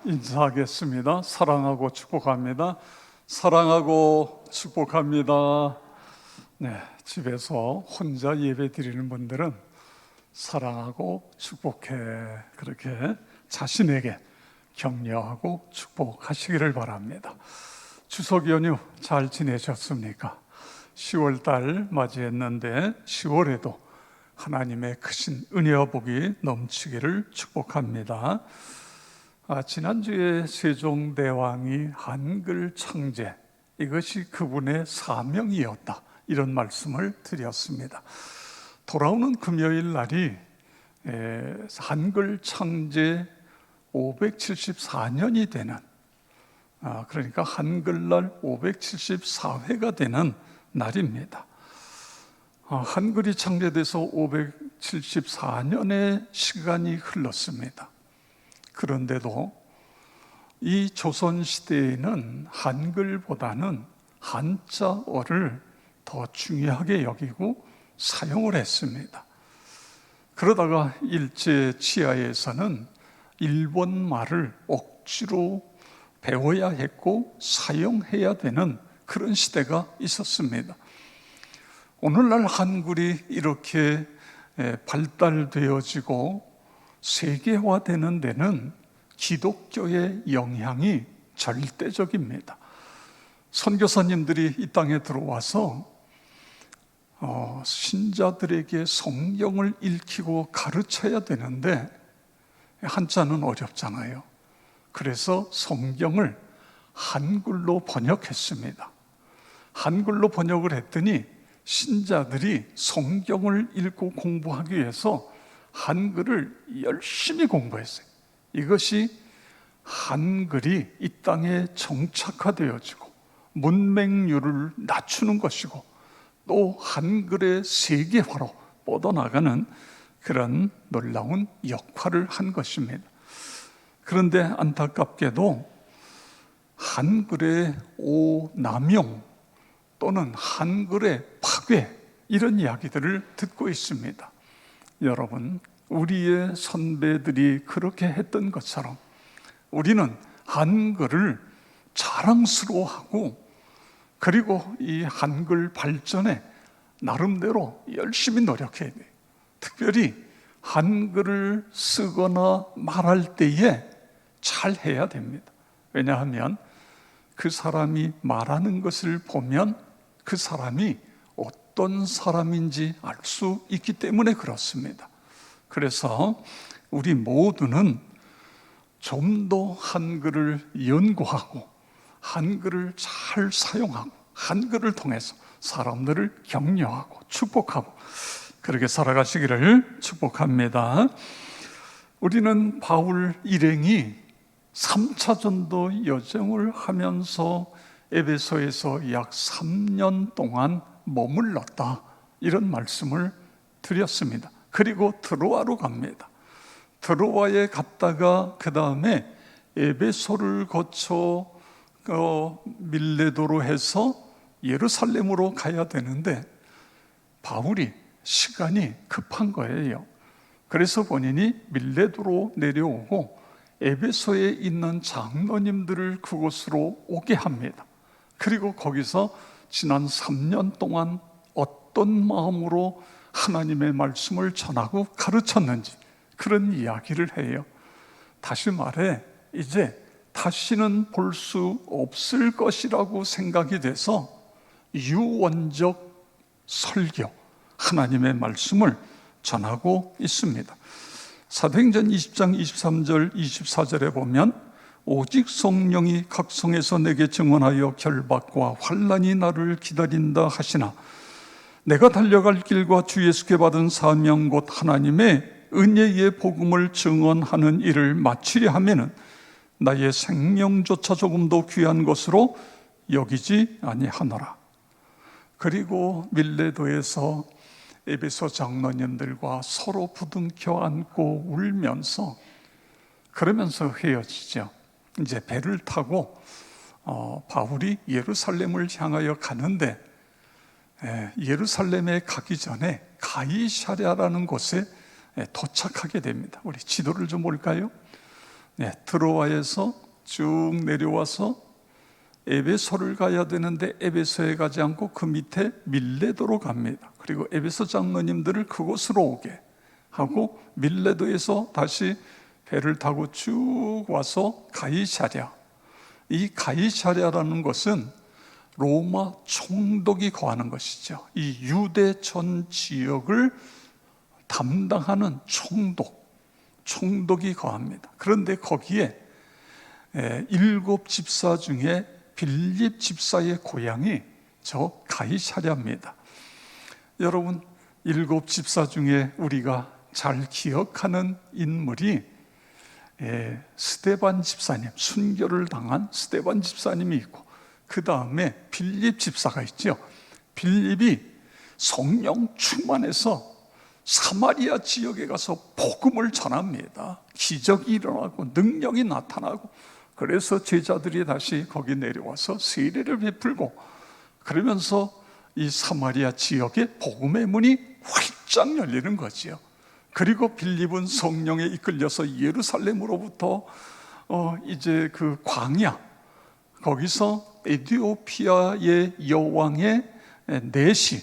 인사하겠습니다. 사랑하고 축복합니다. 사랑하고 축복합니다. 네, 집에서 혼자 예배 드리는 분들은 사랑하고 축복해, 그렇게 자신에게 격려하고 축복하시기를 바랍니다. 추석 연휴 잘 지내셨습니까? 10월달 맞이했는데 10월에도 하나님의 크신 은혜와 복이 넘치기를 축복합니다. 지난주에 세종대왕이 한글 창제, 이것이 그분의 사명이었다, 이런 말씀을 드렸습니다. 돌아오는 금요일 날이 한글 창제 574년이 되는, 그러니까 한글날 574회가 되는 날입니다. 한글이 창제돼서 574년의 시간이 흘렀습니다. 그런데도 이 조선시대에는 한글보다는 한자어를 더 중요하게 여기고 사용을 했습니다. 그러다가 일제 치하에서는 일본 말을 억지로 배워야 했고 사용해야 되는 그런 시대가 있었습니다. 오늘날 한글이 이렇게 발달되어지고 세계화되는 데는 기독교의 영향이 절대적입니다. 선교사님들이 이 땅에 들어와서 신자들에게 성경을 읽히고 가르쳐야 되는데 한자는 어렵잖아요. 그래서 성경을 한글로 번역했습니다. 한글로 번역을 했더니 신자들이 성경을 읽고 공부하기 위해서 한글을 열심히 공부했어요. 이것이 한글이 이 땅에 정착화되어지고 문맹률을 낮추는 것이고 또 한글의 세계화로 뻗어나가는 그런 놀라운 역할을 한 것입니다. 그런데 안타깝게도 한글의 오남용 또는 한글의 파괴, 이런 이야기들을 듣고 있습니다. 여러분, 우리의 선배들이 그렇게 했던 것처럼 우리는 한글을 자랑스러워하고 그리고 이 한글 발전에 나름대로 열심히 노력해야 돼요. 특별히 한글을 쓰거나 말할 때에 잘 해야 됩니다. 왜냐하면 그 사람이 말하는 것을 보면 그 사람이 어떤 사람인지 알 수 있기 때문에 그렇습니다. 그래서 우리 모두는 좀 더 한글을 연구하고 한글을 잘 사용하고 한글을 통해서 사람들을 격려하고 축복하고 그렇게 살아가시기를 축복합니다. 우리는 바울 일행이 3차 전도 여정을 하면서 에베소에서 약 3년 동안 머물렀다, 이런 말씀을 드렸습니다. 그리고 드로아로 갑니다. 드로아에 갔다가 그 다음에 에베소를 거쳐 밀레도로 해서 예루살렘으로 가야 되는데 바울이 시간이 급한 거예요. 그래서 본인이 밀레도로 내려오고 에베소에 있는 장로님들을 그곳으로 오게 합니다. 그리고 거기서 지난 3년 동안 어떤 마음으로 하나님의 말씀을 전하고 가르쳤는지 그런 이야기를 해요. 다시 말해 이제 다시는 볼 수 없을 것이라고 생각이 돼서 유언적 설교, 하나님의 말씀을 전하고 있습니다. 사도행전 20장 23절 24절에 보면 오직 성령이 각성해서 내게 증언하여 결박과 환난이 나를 기다린다 하시나 내가 달려갈 길과 주 예수께 받은 사명 곧 하나님의 은혜의 복음을 증언하는 일을 마치려 하면은 나의 생명조차 조금도 귀한 것으로 여기지 아니하노라. 그리고 밀레도에서 에베소 장로님들과 서로 부둥켜 안고 울면서 그러면서 헤어지죠. 이제 배를 타고 바울이 예루살렘을 향하여 가는데 예루살렘에 가기 전에 가이사랴라는 곳에 도착하게 됩니다. 우리 지도를 좀 볼까요? 드로아에서 쭉 내려와서 에베소를 가야 되는데 에베소에 가지 않고 그 밑에 밀레도로 갑니다. 그리고 에베소 장로님들을 그곳으로 오게 하고 밀레도에서 다시 배를 타고 쭉 와서 가이사랴. 이 가이사랴라는 것은 로마 총독이 거하는 것이죠. 이 유대 전 지역을 담당하는 총독이 거합니다. 그런데 거기에 7 집사 중에 빌립 집사의 고향이 저 가이사랴입니다. 여러분, 7 집사 중에 우리가 잘 기억하는 인물이 스데반 집사님, 순교를 당한 스데반 집사님이 있고, 그 다음에 빌립 집사가 있죠. 빌립이 성령 충만해서 사마리아 지역에 가서 복음을 전합니다. 기적이 일어나고 능력이 나타나고, 그래서 제자들이 다시 거기 내려와서 세례를 베풀고, 그러면서 이 사마리아 지역에 복음의 문이 활짝 열리는 거지요. 그리고 빌립은 성령에 이끌려서 예루살렘으로부터 이제 그 광야, 거기서 에티오피아의 여왕의 내시,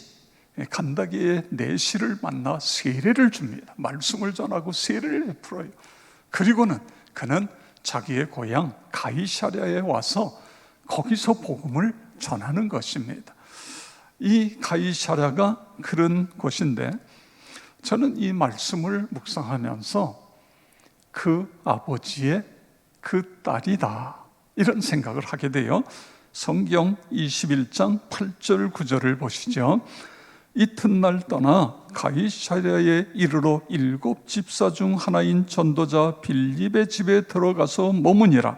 간다게의 내시를 만나 세례를 줍니다. 말씀을 전하고 세례를 베풀어요. 그리고는 그는 자기의 고향 가이사랴에 와서 거기서 복음을 전하는 것입니다. 이 가이사랴가 그런 곳인데, 저는 이 말씀을 묵상하면서 그 아버지의 그 딸이다, 이런 생각을 하게 돼요. 성경 21장 8절 9절을 보시죠. 이튿날 떠나 가이사랴에 이르러 7 집사 중 하나인 전도자 빌립의 집에 들어가서 머무니라.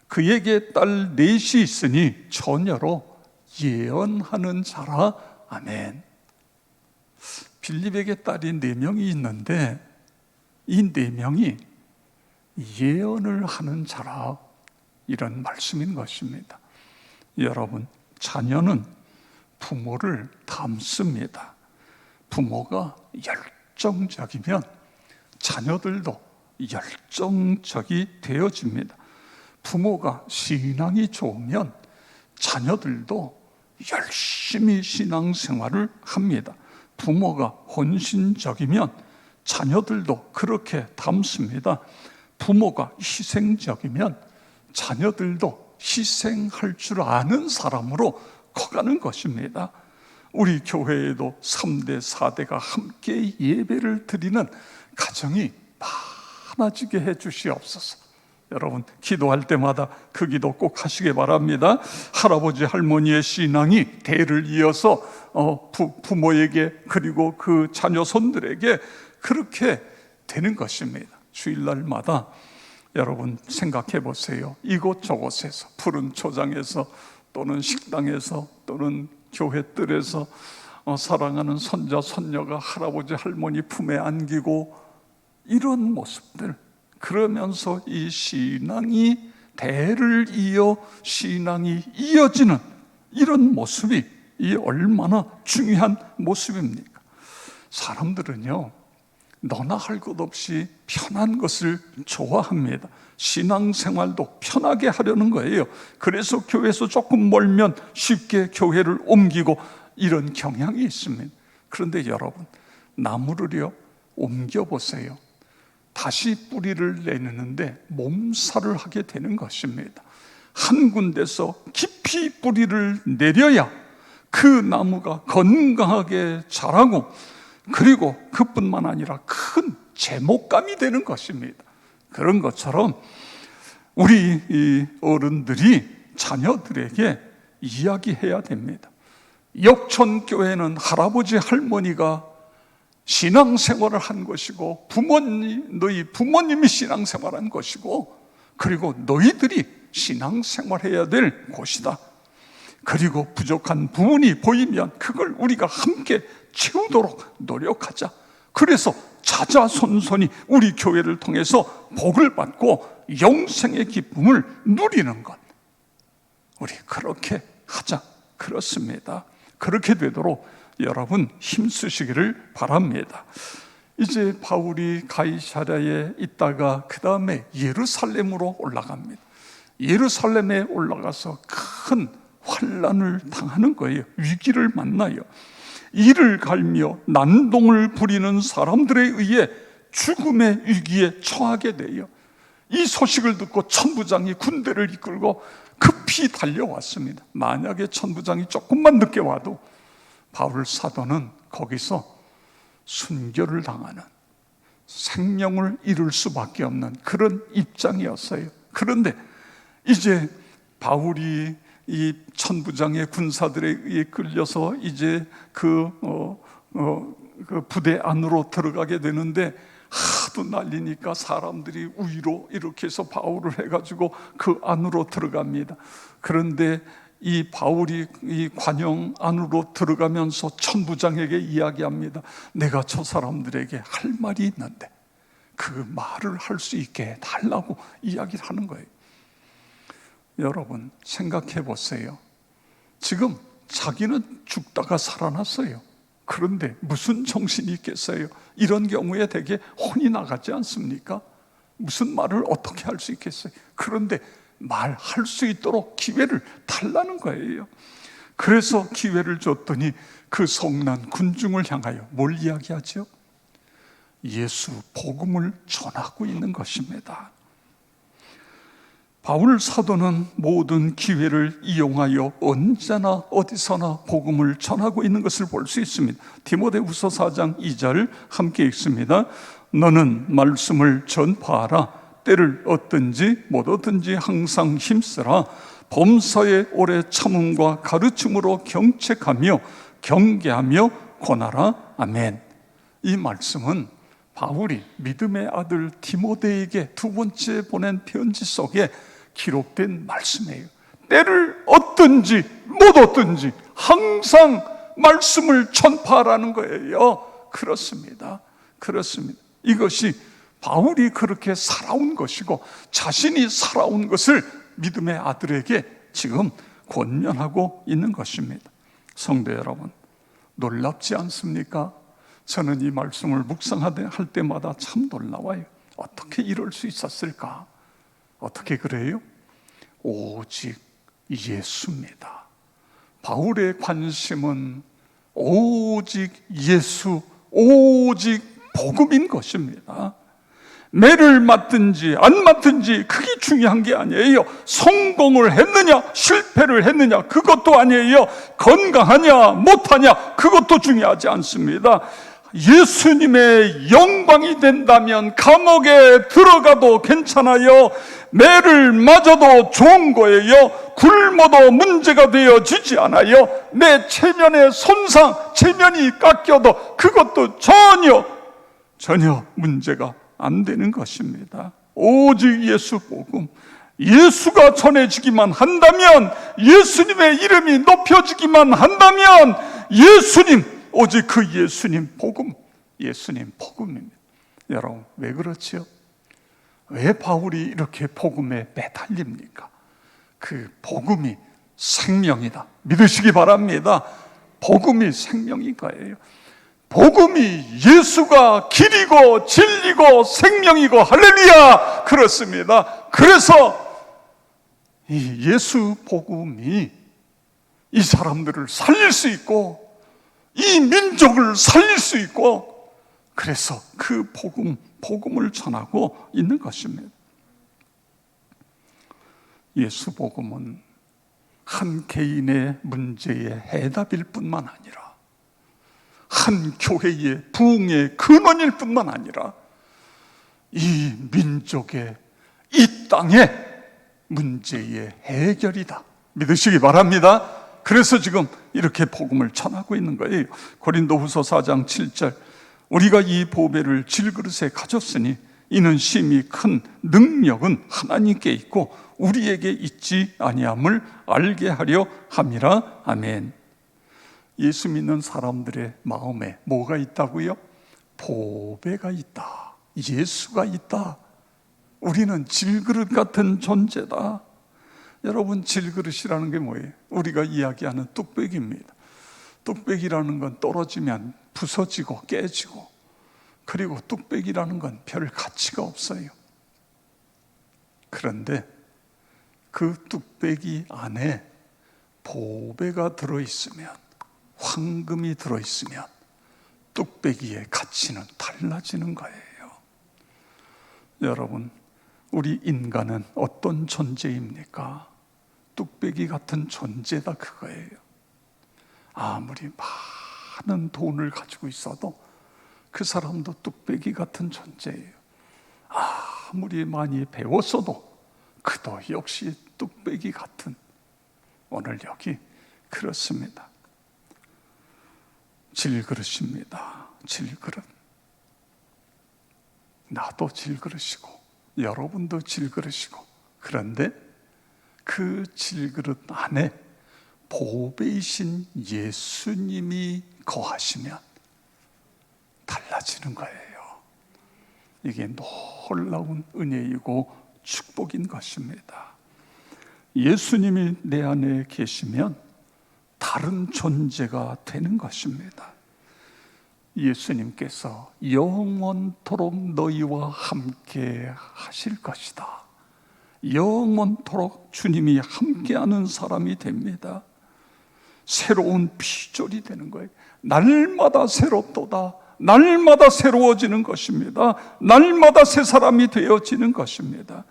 그에게 딸 넷이 있으니 처녀로 예언하는 자라. 아멘. 빌립에게 딸이 4명이 있는데 이 4명이 예언을 하는 자라, 이런 말씀인 것입니다. 여러분, 자녀는 부모를 닮습니다. 부모가 열정적이면 자녀들도 열정적이 되어집니다. 부모가 신앙이 좋으면 자녀들도 열심히 신앙생활을 합니다. 부모가 헌신적이면 자녀들도 그렇게 닮습니다. 부모가 희생적이면 자녀들도 희생할 줄 아는 사람으로 커가는 것입니다. 우리 교회에도 3대, 4대가 함께 예배를 드리는 가정이 많아지게 해 주시옵소서. 여러분, 기도할 때마다 그 기도 꼭 하시기 바랍니다. 할아버지 할머니의 신앙이 대를 이어서 부모에게, 그리고 그 자녀 손들에게 그렇게 되는 것입니다. 주일날마다 여러분 생각해 보세요. 이곳저곳에서, 푸른 초장에서 또는 식당에서 또는 교회 뜰에서 사랑하는 손자 손녀가 할아버지 할머니 품에 안기고, 이런 모습들, 그러면서 이 신앙이 대를 이어 신앙이 이어지는 이런 모습이 이 얼마나 중요한 모습입니까? 사람들은요, 너나 할 것 없이 편한 것을 좋아합니다. 신앙생활도 편하게 하려는 거예요. 그래서 교회에서 조금 멀면 쉽게 교회를 옮기고, 이런 경향이 있습니다. 그런데 여러분, 나무를요 옮겨보세요. 다시 뿌리를 내리는데 몸살을 하게 되는 것입니다. 한 군데서 깊이 뿌리를 내려야 그 나무가 건강하게 자라고, 그리고 그뿐만 아니라 큰 제목감이 되는 것입니다. 그런 것처럼 우리 이 어른들이 자녀들에게 이야기해야 됩니다. 역촌교회는 할아버지 할머니가 신앙생활을 한 것이고, 너희 부모님이 신앙생활한 것이고, 그리고 너희들이 신앙생활해야 될 곳이다. 그리고 부족한 부분이 보이면 그걸 우리가 함께 채우도록 노력하자. 그래서 자자손손이 우리 교회를 통해서 복을 받고 영생의 기쁨을 누리는 것, 우리 그렇게 하자. 그렇습니다. 그렇게 되도록 여러분 힘쓰시기를 바랍니다. 이제 바울이 가이사랴에 있다가 그 다음에 예루살렘으로 올라갑니다. 예루살렘에 올라가서 큰 환난을 당하는 거예요. 위기를 만나요. 이를 갈며 난동을 부리는 사람들에 의해 죽음의 위기에 처하게 돼요. 이 소식을 듣고 천부장이 군대를 이끌고 급히 달려왔습니다. 만약에 천부장이 조금만 늦게 와도 바울 사도는 거기서 순교를 당하는, 생명을 잃을 수밖에 없는 그런 입장이었어요. 그런데 이제 바울이 이 천부장의 군사들에 의해 끌려서 이제 그 부대 안으로 들어가게 되는데, 하도 난리니까 사람들이 우위로 이렇게 해서 바울을 해가지고 그 안으로 들어갑니다. 그런데 이 바울이 이 관영 안으로 들어가면서 천부장에게 이야기합니다. 내가 저 사람들에게 할 말이 있는데 그 말을 할 수 있게 해달라고 이야기를 하는 거예요. 여러분 생각해 보세요. 지금 자기는 죽다가 살아났어요. 그런데 무슨 정신이 있겠어요? 이런 경우에 되게 혼이 나가지 않습니까? 무슨 말을 어떻게 할 수 있겠어요? 그런데 말할 수 있도록 기회를 달라는 거예요. 그래서 기회를 줬더니 그 성난 군중을 향하여 뭘 이야기하죠? 예수 복음을 전하고 있는 것입니다. 바울 사도는 모든 기회를 이용하여 언제나 어디서나 복음을 전하고 있는 것을 볼 수 있습니다. 디모데후서 4장 2절 함께 읽습니다. 너는 말씀을 전파하라. 때를 얻든지 못 얻든지 항상 힘쓰라. 범사에 오래 참음과 가르침으로 경책하며 경계하며 권하라. 아멘. 이 말씀은 바울이 믿음의 아들 디모데에게 두 번째 보낸 편지 속에 기록된 말씀이에요. 때를 얻든지 못 얻든지 항상 말씀을 전파하라는 거예요. 그렇습니다. 이것이 바울이 그렇게 살아온 것이고 자신이 살아온 것을 믿음의 아들에게 지금 권면하고 있는 것입니다. 성도 여러분, 놀랍지 않습니까? 저는 이 말씀을 묵상할 때마다 참 놀라워요. 어떻게 이럴 수 있었을까? 어떻게 그래요? 오직 예수입니다. 바울의 관심은 오직 예수, 오직 복음인 것입니다. 매를 맞든지 안 맞든지 그게 중요한 게 아니에요. 성공을 했느냐 실패를 했느냐 그것도 아니에요. 건강하냐 못하냐 그것도 중요하지 않습니다. 예수님의 영광이 된다면 감옥에 들어가도 괜찮아요. 매를 맞아도 좋은 거예요. 굶어도 문제가 되어지지 않아요. 내 체면의 손상, 체면이 깎여도 그것도 전혀 문제가 안 되는 것입니다. 오직 예수 복음, 예수가 전해지기만 한다면, 예수님의 이름이 높여지기만 한다면 예수님, 오직 그 예수님 복음, 예수님 복음입니다. 여러분 왜 그렇죠? 왜 바울이 이렇게 복음에 매달립니까? 그 복음이 생명이다 믿으시기 바랍니다. 복음이 생명인 거예요. 복음이 예수가 길이고 진리고 생명이고 할렐루야, 그렇습니다. 그래서 이 예수 복음이 이 사람들을 살릴 수 있고 이 민족을 살릴 수 있고, 그래서 그 복음을 전하고 있는 것입니다. 예수 복음은 한 개인의 문제의 해답일 뿐만 아니라 한 교회의 부흥의 근원일 뿐만 아니라 이 민족의, 이 땅의 문제의 해결이다 믿으시기 바랍니다. 그래서 지금 이렇게 복음을 전하고 있는 거예요. 고린도후서 4장 7절, 우리가 이 보배를 질그릇에 가졌으니 이는 심히 큰 능력은 하나님께 있고 우리에게 있지 아니함을 알게 하려 함이라. 아멘. 예수 믿는 사람들의 마음에 뭐가 있다고요? 보배가 있다. 예수가 있다. 우리는 질그릇 같은 존재다. 여러분, 질그릇이라는 게 뭐예요? 우리가 이야기하는 뚝배기입니다. 뚝배기라는 건 떨어지면 부서지고 깨지고, 그리고 뚝배기라는 건 별 가치가 없어요. 그런데 그 뚝배기 안에 보배가 들어있으면, 황금이 들어있으면 뚝배기의 가치는 달라지는 거예요. 여러분, 우리 인간은 어떤 존재입니까? 뚝배기 같은 존재다, 그거예요. 아무리 많은 돈을 가지고 있어도 그 사람도 뚝배기 같은 존재예요. 아무리 많이 배웠어도 그도 역시 뚝배기 같은, 오늘 여기 그렇습니다. 질그릇입니다. 질그릇. 나도 질그릇이고 여러분도 질그릇이고, 그런데 그 질그릇 안에 보배이신 예수님이 거하시면 달라지는 거예요. 이게 놀라운 은혜이고 축복인 것입니다. 예수님이 내 안에 계시면 다른 존재가 되는 것입니다. 예수님께서 영원토록 너희와 함께 하실 것이다. 영원토록 주님이 함께하는 사람이 됩니다. 새로운 피조물이 되는 거예요. 날마다 새롭도다. 날마다 새로워지는 것입니다. 날마다 새 사람이 되어지는 것입니다.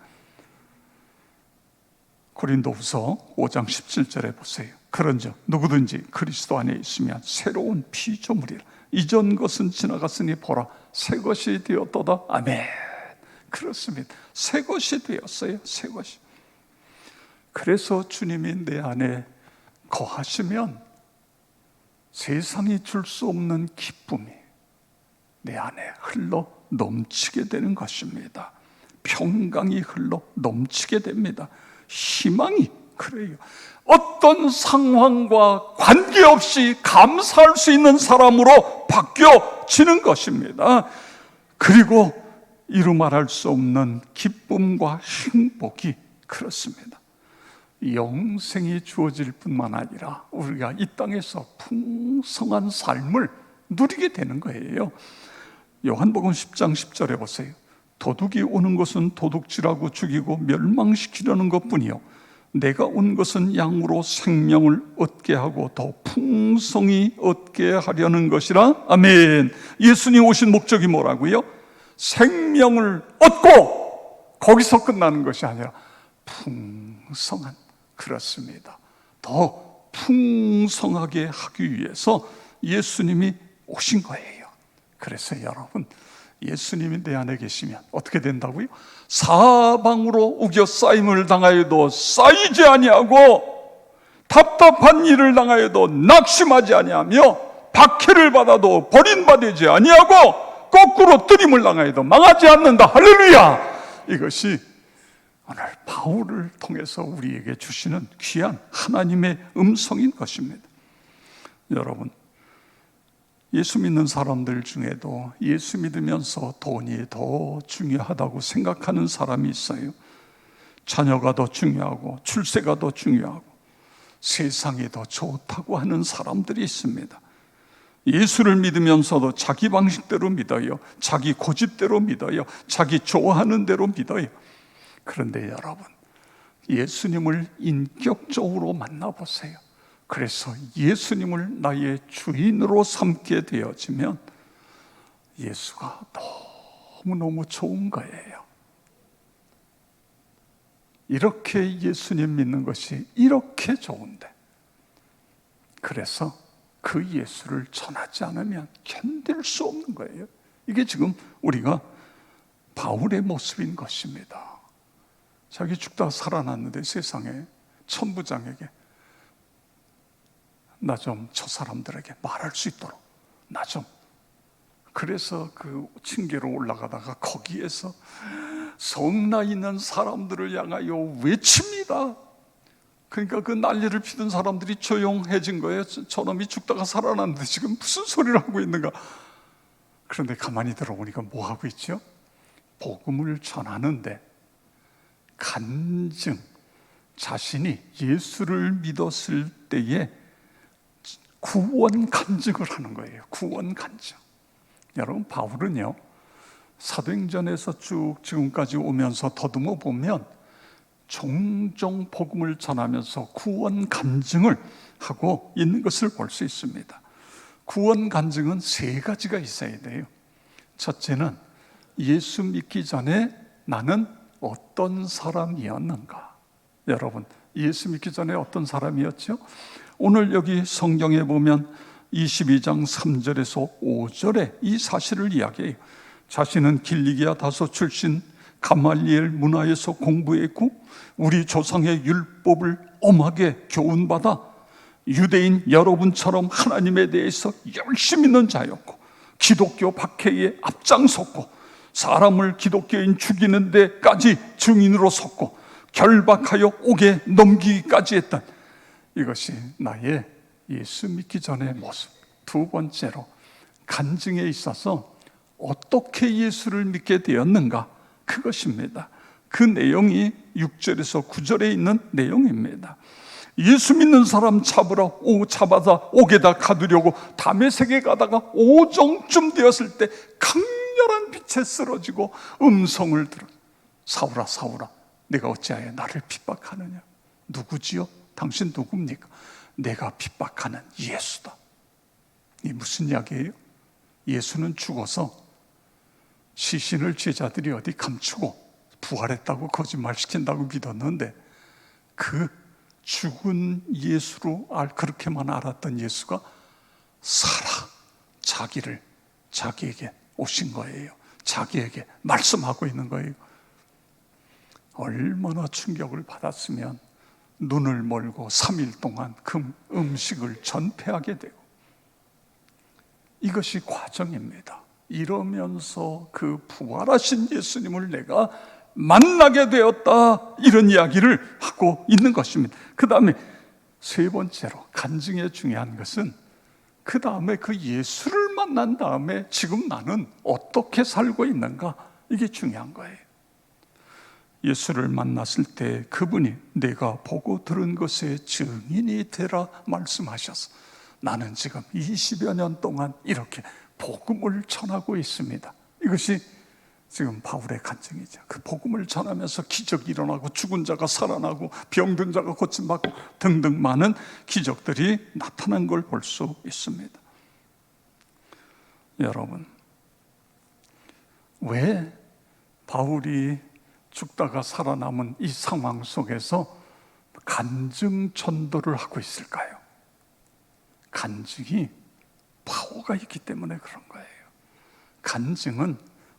고린도후서 5장 17절에 보세요. 그런즉 누구든지 그리스도 안에 있으면 새로운 피조물이라. 이전 것은 지나갔으니 보라, 새 것이 되었도다. 아멘. 그렇습니다. 새 것이 되었어요. 새 것이. 그래서 주님이 내 안에 거하시면 세상이 줄 수 없는 기쁨이 내 안에 흘러 넘치게 되는 것입니다. 평강이 흘러 넘치게 됩니다. 희망이, 그래요. 어떤 상황과 관계없이 감사할 수 있는 사람으로 바뀌어지는 것입니다. 그리고 이루 말할 수 없는 기쁨과 행복이, 그렇습니다. 영생이 주어질 뿐만 아니라 우리가 이 땅에서 풍성한 삶을 누리게 되는 거예요. 요한복음 10장 10절에 보세요. 도둑이 오는 것은 도둑질하고 죽이고 멸망시키려는 것뿐이요 내가 온 것은 양으로 생명을 얻게 하고 더 풍성히 얻게 하려는 것이라. 아멘. 예수님 오신 목적이 뭐라고요? 생명을 얻고 거기서 끝나는 것이 아니라 풍성한, 그렇습니다. 더 풍성하게 하기 위해서 예수님이 오신 거예요. 그래서 여러분, 예수님이 내 안에 계시면 어떻게 된다고요? 사방으로 우겨싸임을 당하여도 쌓이지 아니하고, 답답한 일을 당하여도 낙심하지 아니하며, 박해를 받아도 버림받지 아니하고, 거꾸로 뜨림을 당하여도 망하지 않는다. 할렐루야! 이것이 오늘 바울을 통해서 우리에게 주시는 귀한 하나님의 음성인 것입니다. 여러분, 예수 믿는 사람들 중에도 예수 믿으면서 돈이 더 중요하다고 생각하는 사람이 있어요. 자녀가 더 중요하고 출세가 더 중요하고 세상이 더 좋다고 하는 사람들이 있습니다. 예수를 믿으면서도 자기 방식대로 믿어요. 자기 고집대로 믿어요. 자기 좋아하는 대로 믿어요. 그런데 여러분, 예수님을 인격적으로 만나보세요. 그래서 예수님을 나의 주인으로 삼게 되어지면 예수가 너무너무 좋은 거예요. 이렇게 예수님 믿는 것이 이렇게 좋은데, 그래서 그 예수를 전하지 않으면 견딜 수 없는 거예요. 이게 지금 우리가 바울의 모습인 것입니다. 자기 죽다가 살아났는데 세상에 천부장에게 나 좀 저 사람들에게 말할 수 있도록 나 좀. 그래서 그 층계로 올라가다가 거기에서 성나 있는 사람들을 향하여 외칩니다. 그러니까 그 난리를 피던 사람들이 조용해진 거예요. 저놈이 죽다가 살아났는데 지금 무슨 소리를 하고 있는가. 그런데 가만히 들어보니까 뭐 하고 있죠? 복음을 전하는데 간증, 자신이 예수를 믿었을 때에 구원 간증을 하는 거예요. 구원 간증. 여러분, 바울은요 사도행전에서 쭉 지금까지 오면서 더듬어 보면 종종 복음을 전하면서 구원 간증을 하고 있는 것을 볼 수 있습니다. 구원 간증은 세 가지가 있어야 돼요. 첫째는 예수 믿기 전에 나는 어떤 사람이었는가. 여러분, 예수 믿기 전에 어떤 사람이었죠? 오늘 여기 성경에 보면 22장 3절에서 5절에 이 사실을 이야기해요. 자신은 길리기아 다소 출신, 가말리엘 문화에서 공부했고 우리 조상의 율법을 엄하게 교훈받아 유대인 여러분처럼 하나님에 대해서 열심히 있는 자였고 기독교 박해에 앞장섰고 사람을 기독교인 죽이는 데까지 증인으로 섰고 결박하여 옥에 넘기기까지 했던, 이것이 나의 예수 믿기 전의 모습. 두 번째로 간증에 있어서 어떻게 예수를 믿게 되었는가, 그것입니다. 그 내용이 6절에서 9절에 있는 내용입니다. 예수 믿는 사람 잡아다 옥에다 가두려고 다메섹에 가다가 오정쯤 되었을 때 강렬한 빛에 쓰러지고 음성을 들어, 사울아 사울아 내가 어찌하여 나를 핍박하느냐. 누구지요? 당신 누굽니까? 내가 핍박하는 예수다. 이 무슨 이야기예요? 예수는 죽어서 시신을 제자들이 어디 감추고 부활했다고 거짓말시킨다고 믿었는데 그 죽은 예수로 그렇게만 알았던 예수가 살아 자기에게 오신 거예요. 자기에게 말씀하고 있는 거예요. 얼마나 충격을 받았으면 눈을 멀고 3일 동안 그 음식을 전폐하게 되고, 이것이 과정입니다. 이러면서 그 부활하신 예수님을 내가 만나게 되었다, 이런 이야기를 하고 있는 것입니다. 그 다음에 세 번째로 간증에 중요한 것은 그 다음에 그 예수를 만난 다음에 지금 나는 어떻게 살고 있는가, 이게 중요한 거예요. 예수를 만났을 때 그분이 내가 보고 들은 것의 증인이 되라 말씀하셔서 나는 지금 20여 년 동안 이렇게 복음을 전하고 있습니다. 이것이 지금 바울의 간증이죠. 그 복음을 전하면서 기적이 일어나고 죽은 자가 살아나고 병든 자가 고침받고 등등 많은 기적들이 나타난 걸 볼 수 있습니다. 여러분, 왜 바울이 죽다가 살아남은 이 상황 속에서 간증 전도를 하고 있을까요? 간증이 파워가 있기 때문에 그런 거예요. 간증은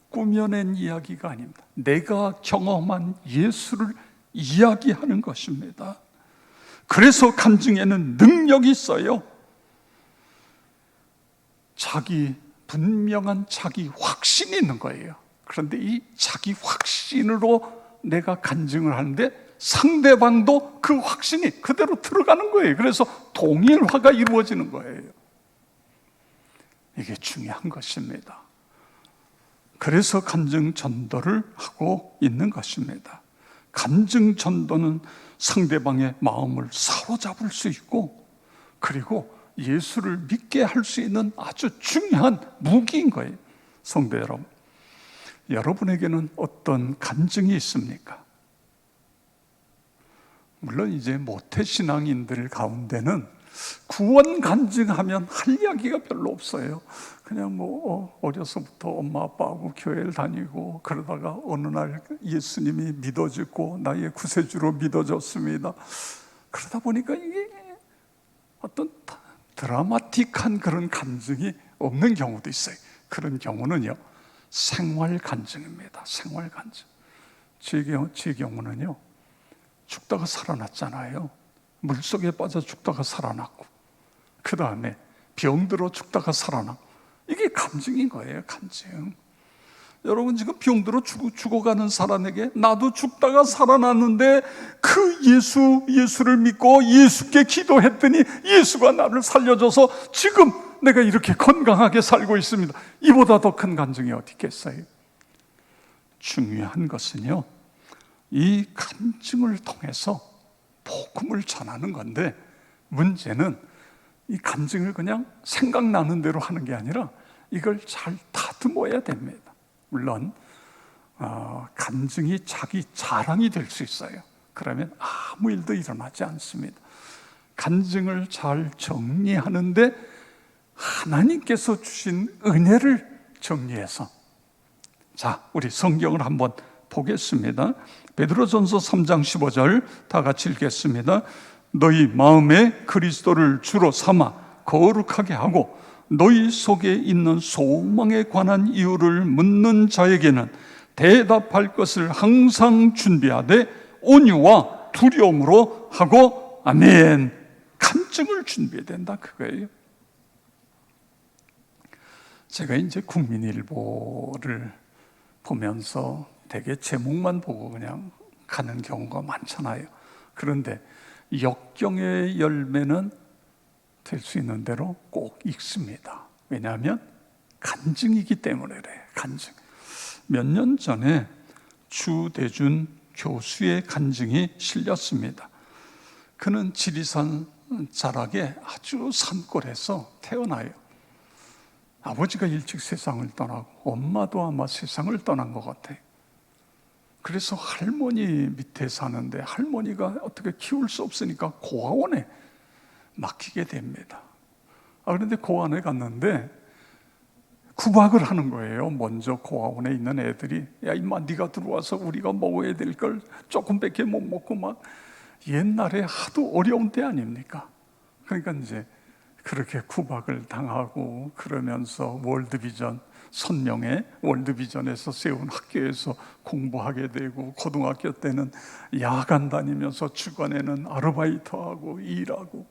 꾸며낸 이야기가 아닙니다. 내가 경험한 예수를 이야기하는 것입니다. 그래서 간증에는 능력이 있어요. 분명한 자기 확신이 있는 거예요. 그런데 이 자기 확신으로 내가 간증을 하는데 상대방도 그 확신이 그대로 들어가는 거예요. 그래서 동일화가 이루어지는 거예요. 이게 중요한 것입니다. 그래서 간증 전도를 하고 있는 것입니다. 간증 전도는 상대방의 마음을 사로잡을 수 있고, 그리고 예수를 믿게 할 수 있는 아주 중요한 무기인 거예요. 성도 여러분, 여러분에게는 어떤 간증이 있습니까? 물론 이제 모태신앙인들 가운데는 구원 간증하면 할 이야기가 별로 없어요. 그냥 어려서부터 엄마 아빠하고 교회를 다니고 그러다가 어느 날 예수님이 믿어지고 나의 구세주로 믿어졌습니다. 그러다 보니까 이게 어떤 드라마틱한 그런 간증이 없는 경우도 있어요. 그런 경우는요, 생활 간증입니다. 생활 간증. 제 경우는요, 죽다가 살아났잖아요. 물속에 빠져 죽다가 살아났고, 그 다음에 병들어 죽다가 살아났고, 이게 간증인 거예요. 간증. 여러분, 지금 병들어 죽어가는 사람에게 나도 죽다가 살아났는데 그 예수를 믿고 예수께 기도했더니 예수가 나를 살려줘서 지금 내가 이렇게 건강하게 살고 있습니다. 이보다 더 큰 간증이 어디 있겠어요? 중요한 것은요, 이 간증을 통해서 복음을 전하는 건데, 문제는 이 간증을 그냥 생각나는 대로 하는 게 아니라 이걸 잘 다듬어야 됩니다. 물론 간증이 자기 자랑이 될 수 있어요. 그러면 아무 일도 일어나지 않습니다. 간증을 잘 정리하는데 하나님께서 주신 은혜를 정리해서, 자, 우리 성경을 한번 보겠습니다. 베드로전서 3장 15절 다 같이 읽겠습니다. 너희 마음에 그리스도를 주로 삼아 거룩하게 하고 너희 속에 있는 소망에 관한 이유를 묻는 자에게는 대답할 것을 항상 준비하되 온유와 두려움으로 하고, 아멘. 간증을 준비해야 된다, 그거예요. 제가 이제 국민일보를 보면서 되게 제목만 보고 그냥 가는 경우가 많잖아요. 그런데 역경의 열매는 될 수 있는 대로 꼭 읽습니다. 왜냐하면 간증이기 때문에 그래요. 간증. 몇 년 전에 주대준 교수의 간증이 실렸습니다. 그는 지리산 자락에 아주 산골에서 태어나요. 아버지가 일찍 세상을 떠나고 엄마도 아마 세상을 떠난 것 같아요. 그래서 할머니 밑에 사는데 할머니가 어떻게 키울 수 없으니까 고아원에 맡기게 됩니다. 그런데 고아원에 갔는데 구박을 하는 거예요. 먼저 고아원에 있는 애들이, 야 임마 네가 들어와서 우리가 먹어야 될 걸 조금밖에 못 먹고, 막 옛날에 하도 어려운 때 아닙니까? 그러니까 이제 그렇게 구박을 당하고 그러면서 월드비전, 선명의 월드비전에서 세운 학교에서 공부하게 되고, 고등학교 때는 야간 다니면서 주간에는 아르바이트하고 일하고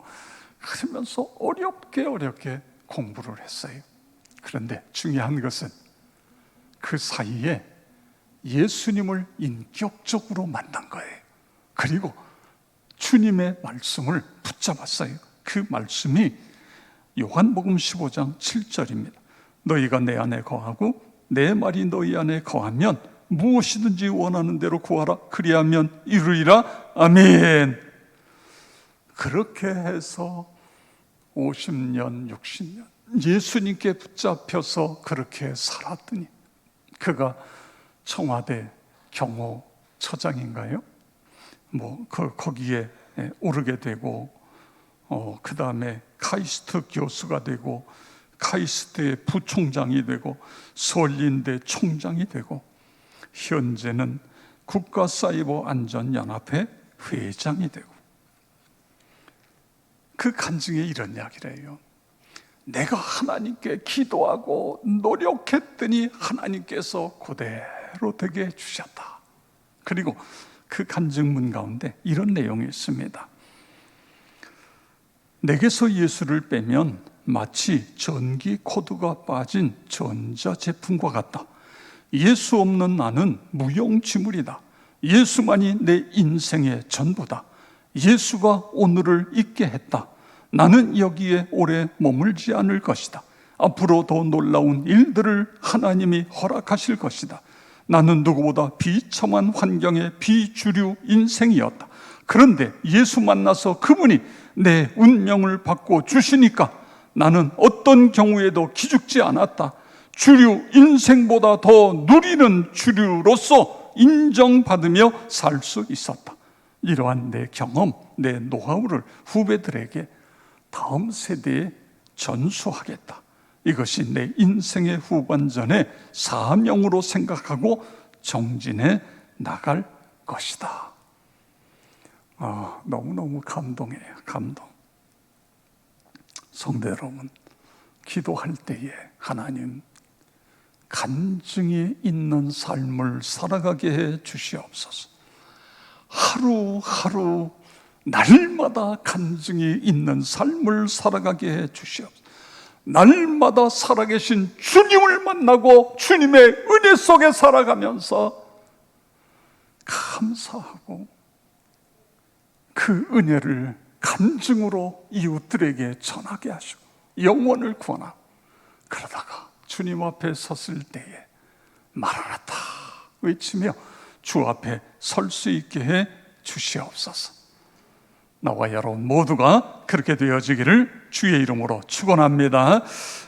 그러면서 어렵게 공부를 했어요. 그런데 중요한 것은 그 사이에 예수님을 인격적으로 만난 거예요. 그리고 주님의 말씀을 붙잡았어요. 그 말씀이 요한복음 15장 7절입니다. 너희가 내 안에 거하고 내 말이 너희 안에 거하면 무엇이든지 원하는 대로 구하라. 그리하면 이루리라. 아멘. 그렇게 해서 50년, 60년 예수님께 붙잡혀서 그렇게 살았더니 그가 청와대 경호처장인가요? 거기에 오르게 되고, 그 다음에 카이스트 교수가 되고, 카이스트의 부총장이 되고, 서울인대 총장이 되고, 현재는 국가사이버안전연합회 회장이 되고. 그 간증에 이런 이야기를 해요. 내가 하나님께 기도하고 노력했더니 하나님께서 그대로 되게 해주셨다. 그리고 그 간증문 가운데 이런 내용이 있습니다. 내게서 예수를 빼면 마치 전기 코드가 빠진 전자제품과 같다. 예수 없는 나는 무용지물이다. 예수만이 내 인생의 전부다. 예수가 오늘을 있게 했다. 나는 여기에 오래 머물지 않을 것이다. 앞으로 더 놀라운 일들을 하나님이 허락하실 것이다. 나는 누구보다 비참한 환경의 비주류 인생이었다. 그런데 예수 만나서 그분이 내 운명을 바꿔 주시니까 나는 어떤 경우에도 기죽지 않았다. 주류 인생보다 더 누리는 주류로서 인정받으며 살 수 있었다. 이러한 내 경험, 내 노하우를 후배들에게 다음 세대에 전수하겠다. 이것이 내 인생의 후반전의 사명으로 생각하고 정진해 나갈 것이다. 너무너무 감동이에요. 감동. 성도 여러분, 기도할 때에 하나님 간증이 있는 삶을 살아가게 해 주시옵소서. 하루하루 날마다 간증이 있는 삶을 살아가게 해 주시옵소서. 날마다 살아계신 주님을 만나고 주님의 은혜 속에 살아가면서 감사하고 그 은혜를 간증으로 이웃들에게 전하게 하시고 영혼을 구원하고, 그러다가 주님 앞에 섰을 때에 마라나타 외치며 주 앞에 설 수 있게 해 주시옵소서. 나와 여러분 모두가 그렇게 되어지기를 주의 이름으로 축원합니다.